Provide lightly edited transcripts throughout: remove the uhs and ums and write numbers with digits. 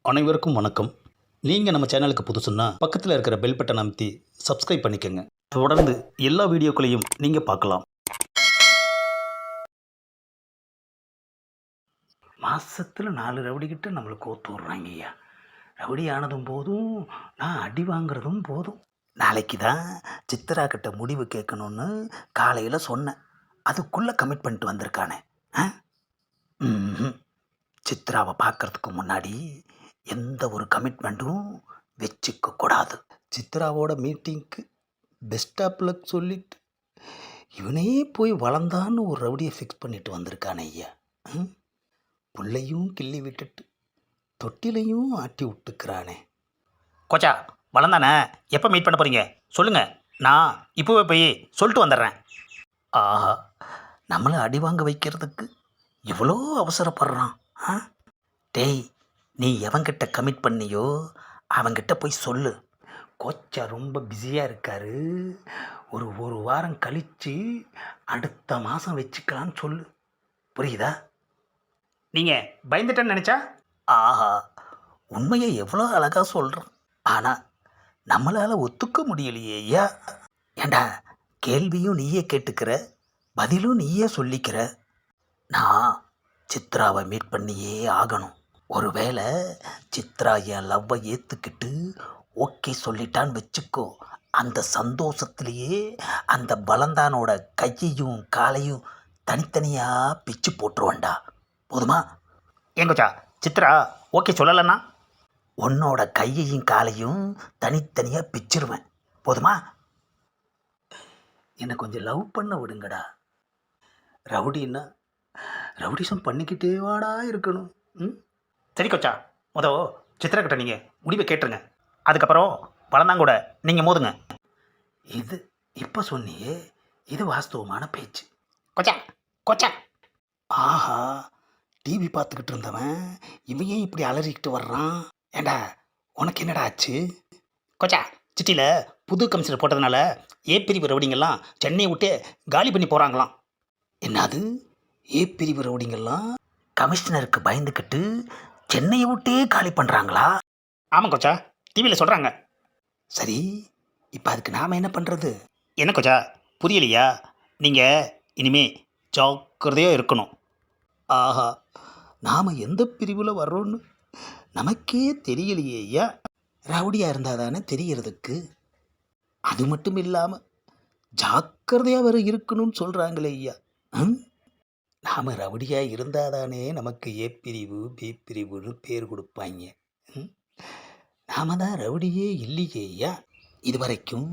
அனைவருக்கும் வணக்கம். நீங்கள் நம்ம சேனலுக்கு புதுசுன்னா பக்கத்தில் இருக்கிற பெல் பட்டன் அமைத்தி சப்ஸ்கிரைப் பண்ணிக்கோங்க. தொடர்ந்து எல்லா வீடியோக்களையும் நீங்கள் பார்க்கலாம். மாதத்தில் 4 ரவுடிக்கிட்ட நம்மளுக்கு கோத்து விட்றாங்க ஐயா. ரவுடி ஆனதும் போதும், நான் அடி வாங்குறதும் போதும். நாளைக்கு தான் சித்ரா கிட்ட முடிவு கேட்கணும்னு காலையில் சொன்னேன். அதுக்குள்ளே கமிட் பண்ணிட்டு வந்திருக்கானே. ஆ ம்ஹும். சித்ராவை பார்க்கறதுக்கு முன்னாடி எந்த ஒரு கமிட்மெண்ட்டும் வச்சுக்க கூடாது. சித்ராவோட மீட்டிங்க்கு பெஸ்ட் ஆஃப் லக் சொல்லிட்டு இவனே போய் வளர்ந்தான்னு ஒரு ரவுடியை ஃபிக்ஸ் பண்ணிட்டு வந்திருக்கானே ஐயா. புள்ளையும் கிள்ளி விட்டுட்டு தொட்டிலையும் ஆட்டி விட்டுக்கிறானே. கோச்சா வளர்ந்தானே, எப்போ மீட் பண்ண போகிறீங்க சொல்லுங்கள், நான் இப்போவே போய் சொல்லிட்டு வந்துடுறேன். ஆஹா, நம்மளை அடி வாங்க வைக்கிறதுக்கு எவ்வளோ அவசரப்படுறான். டேய், நீ எவங்கிட்ட கமிட் பண்ணியோ அவங்கிட்ட போய் சொல்லு. கோச்சா ரொம்ப பிஸியாக இருக்காரு, ஒரு வாரம் கழித்து அடுத்த மாதம் வச்சுக்கலான்னு சொல்லு. புரியுதா? நீங்கள் பயந்துட்டேன்னு நினச்சா? ஆஹா, உண்மையை எவ்வளோ அழகாக சொல்கிறோம். ஆனால் நம்மளால் ஒத்துக்க முடியலையே ஐயா. ஏண்டா, கேள்வியும் நீயே கேட்டுக்கிற, பதிலும் நீயே சொல்லிக்கிற. நான் சித்ராவை மீட் பண்ணியே ஆகணும். ஒருவேளை சித்ரா என் லவ்வை ஏற்றுக்கிட்டு ஓகே சொல்லிட்டான்னு வச்சுக்கோ, அந்த சந்தோஷத்துலேயே அந்த பலந்தானோட கையையும் காலையும் தனித்தனியாக பிச்சு போட்டுருவேன்டா. போதுமா? ஏங்கோச்சா, சித்ரா ஓகே சொல்லலைன்னா உன்னோட கையையும் காலையும் தனித்தனியாக பிச்சிருவேன். போதுமா? என்னை கொஞ்சம் லவ் பண்ண விடுங்கடா. ரவுடின்னா ரவுடிசம் பண்ணிக்கிட்டே வாடா இருக்கணும். சரி கோச்சா, சித்ரா கிட்ட நீங்கள் முடிவை கேட்டுருங்க. அதுக்கப்புறம் பழந்தாங்கூட நீங்கள் மோதுங்க. இது இப்போ சொன்னியே, இது வாஸ்தவமான பேச்சு. கோச்சா கோச்சா. ஆஹா, டிவி பார்த்துக்கிட்டு இருந்தவன் இவன் ஏன் இப்படி அலறிக்கிட்டு வர்றான்? ஏண்டா, உனக்கு என்னடா ஆச்சு? கோச்சா, சிட்டியில் புது கமிஷனர் போட்டதுனால ஏ பிரிவு ரவுடிங்கெல்லாம் சென்னையை விட்டு காலி பண்ணி போகிறாங்களாம். என்னது, ஏ பிரிவு ரவுடிங்கெல்லாம் கமிஷனருக்கு பயந்துக்கிட்டு சென்னையை விட்டே காலி பண்ணுறாங்களா? ஆமாம் கோச்சா, டிவியில் சொல்கிறாங்க. சரி, இப்போ அதுக்கு நாம் என்ன பண்ணுறது? என்ன கோச்சா புரியலையா? நீங்கள் இனிமே ஜாக்கிரதையாக இருக்கணும். ஆஹா, நாம் எந்த பிரிவில் வர்றோன்னு நமக்கே தெரியலையே ஐயா. ரவுடியாக இருந்தால் தானே தெரியறதுக்கு. அது மட்டும் இல்லாமல் ஜாக்கிரதையாக வர இருக்கணும்னு சொல்கிறாங்களே ஐயா. நாம் ரவுடியாக இருந்தால் தானே நமக்கு ஏ பிரிவு பி பிரிவுன்னு பேர் கொடுப்பாங்க. நாம தான் ரவுடியே இல்லையே ஐயா. இது வரைக்கும்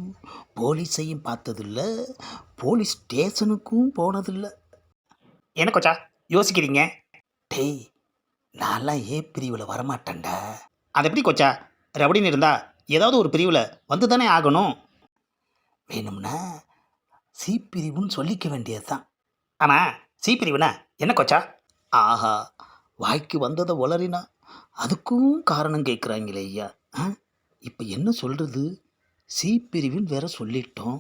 போலீஸையும் பார்த்ததில்ல, போலீஸ் ஸ்டேஷனுக்கும் போனதில்லை. என்ன கோச்சா யோசிக்கிறீங்க? டேய், நான்லாம் ஏ பிரிவில் வரமாட்டேன்டா. அது எப்படி கோச்சா, ரவுடின்னு இருந்தால் ஏதாவது ஒரு பிரிவில் வந்து தானே ஆகணும். வேணும்னா சி பிரிவுன்னு சொல்லிக்க வேண்டியது தான். ஆமாம், சி பிரிவுனா என்ன கோச்சா? ஆஹா, வாய்க்கு வந்ததை உளறினா அதுக்கும் காரணம் கேட்குறாங்களே ஐயா. இப்போ என்ன சொல்கிறது? சி பிரிவுன்னு வேற சொல்லிட்டோம்.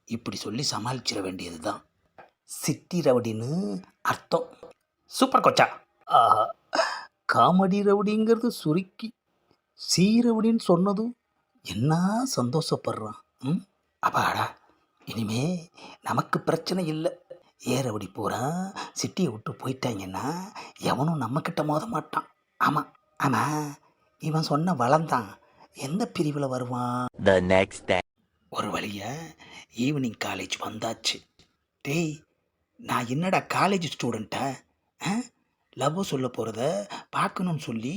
இப்படி சொல்லி சமாளிச்சிட வேண்டியது தான். சிட்டி ரவுடின்னு அர்த்தம். சூப்பர் கோச்சா. ஆஹா, காமெடி ரவுடிங்கிறது சுருக்கி சி ரவுடின்னு சொன்னதும் என்ன சந்தோஷப்படுறான். அப்பாடா, இனிமே நமக்கு பிரச்சனை இல்லை. ஏறபடி பூரா சிட்டியை விட்டு போயிட்டாங்கன்னா எவனும் நம்மக்கிட்ட மோத மாட்டான். ஆமாம் ஆமாம், இவன் சொன்ன வளர்ந்தான் எந்த பிரிவில் வருவான்? The next day. ஒரு வழியாக ஈவினிங் காலேஜ் வந்தாச்சு. டேய், நான் என்னடா காலேஜ் ஸ்டூடெண்ட்டா? லவ் சொல்ல போகிறத பார்க்கணுன்னு சொல்லி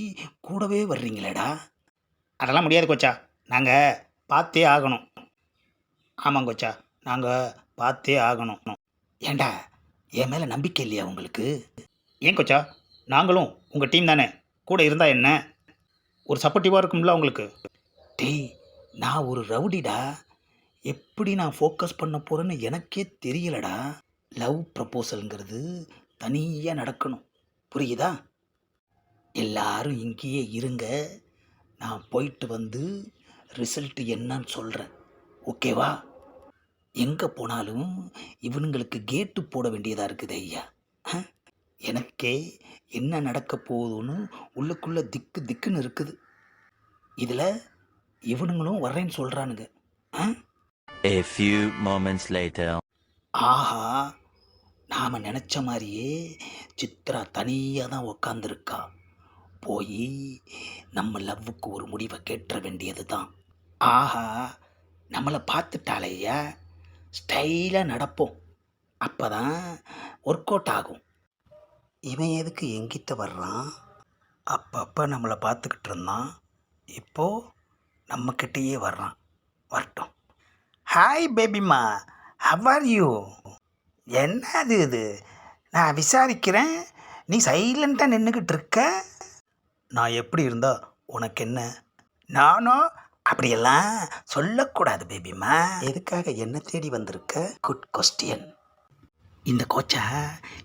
கூடவே வர்றீங்களேடா. அதெல்லாம் முடியாது கோச்சா, நாங்கள் பார்த்தே ஆகணும். ஆமாம் கோச்சா, நாங்கள் பார்த்தே ஆகணும். ஏண்டா, என் மேலே நம்பிக்கை இல்லையா உங்களுக்கு? ஏன் கோச்சா, நாங்களும் உங்கள் டீம் தானே, கூட இருந்தால் என்ன, ஒரு சப்போர்ட்டிவாக இருக்கும்ல உங்களுக்கு. டேய், நான் ஒரு ரவுடிடா. எப்படி நான் ஃபோக்கஸ் பண்ண போகிறேன்னு எனக்கே தெரியலடா. லவ் ப்ரப்போசல்ங்கிறது தனியாக நடக்கணும், புரியுதா? எல்லாரும் இங்கேயே இருங்க, நான் போயிட்டு வந்து ரிசல்ட்டு என்னன்னு சொல்கிறேன், ஓகேவா? எங்கே போனாலும் இவனுங்களுக்கு கேட்டு போட வேண்டியதாக இருக்குது ஐயா. எனக்கே என்ன நடக்க போகுதுன்னு உள்ளுக்குள்ளே திக்கு திக்குன்னு இருக்குது. இதில் இவனுங்களும் வர்றேன்னு சொல்கிறானுங்க. ஆ A few moments later. ஆஹா, நாம் நினச்ச மாதிரியே சித்ரா தனியாக தான் உக்காந்துருக்கா. போய் நம்ம லவ்வுக்கு ஒரு முடிவை கேட்டுற வேண்டியது தான். ஆஹா, நம்மளை பார்த்துட்டாலையா, ஸ்டைலாக நடப்போம். அப்போ தான் ஒர்க் அவுட் ஆகும். இவன் எதுக்கு எங்கிட்ட வர்றான்? அப்பப்போ நம்மளை பார்த்துக்கிட்டு இருந்தான், இப்போது நம்மக்கிட்டேயே வர்றான். வரட்டும். ஹாய் பேபிமா, ஹவ் ஆர் யூ? என்னது இது? நான் விசாரிக்கிறேன், நீ சைலண்ட்டாக நின்றுக்கிட்டு இருக்க. நான் எப்படி இருந்தா உனக்கு என்ன? நானும் அப்படியெல்லாம் சொல்லக்கூடாது பேபிமா. எதுக்காக என்ன தேடி வந்திருக்க? Good question. இந்த கோச்சா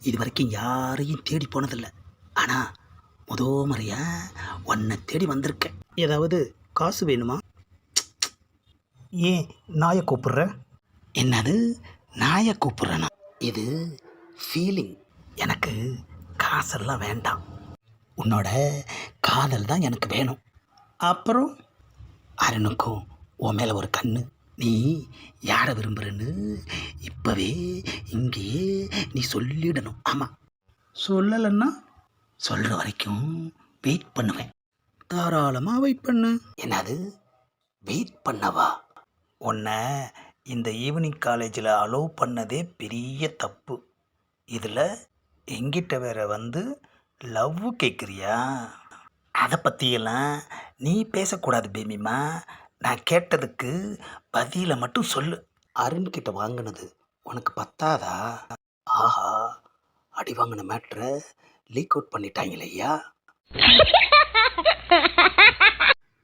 இது வரைக்கும் யாரையும் தேடி போனதில்லை. ஆனால் முறையா உன்னை தேடி வந்திருக்கேன். ஏதாவது காசு வேணுமா? ஏன் நாயை கூப்பிடுற? என்னது நாயை கூப்பிட்றேனா? இது ஃபீலிங். எனக்கு காசெல்லாம் வேண்டாம். உன்னோட காதல் தான் எனக்கு வேணும். அப்புறம் அருணுக்கும் உன் மேலே ஒரு கண்ணு. நீ யாரை விரும்புகிறன்னு இப்போவே இங்கேயே நீ சொல்லிடணும். ஆமாம், சொல்லலைன்னா சொல்கிற வரைக்கும் வெயிட் பண்ணுவேன். தாராளமாக வெயிட் பண்ணு. என்னது வெயிட் பண்ணவா? உன்னை இந்த ஈவினிங் காலேஜில் அலோவ் பண்ணதே பெரிய தப்பு. இதில் எங்கிட்ட வேற வந்து லவ் கேட்குறியா? அதை பற்றியெல்லாம் நீ பேசக்கூடாது பேமிமா. நான் கேட்டதுக்கு பதிலை மட்டும் சொல்லு. அருண்கிட்ட வாங்கினது உனக்கு பத்தாதா? ஆஹா, அடி வாங்கின மேட்ரை லீக் அவுட் பண்ணிட்டாங்களேயா.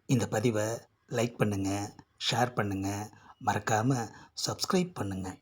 இந்த பதிவை லைக் பண்ணுங்கள், ஷேர் பண்ணுங்கள், மறக்காமல் சப்ஸ்கிரைப் பண்ணுங்கள்.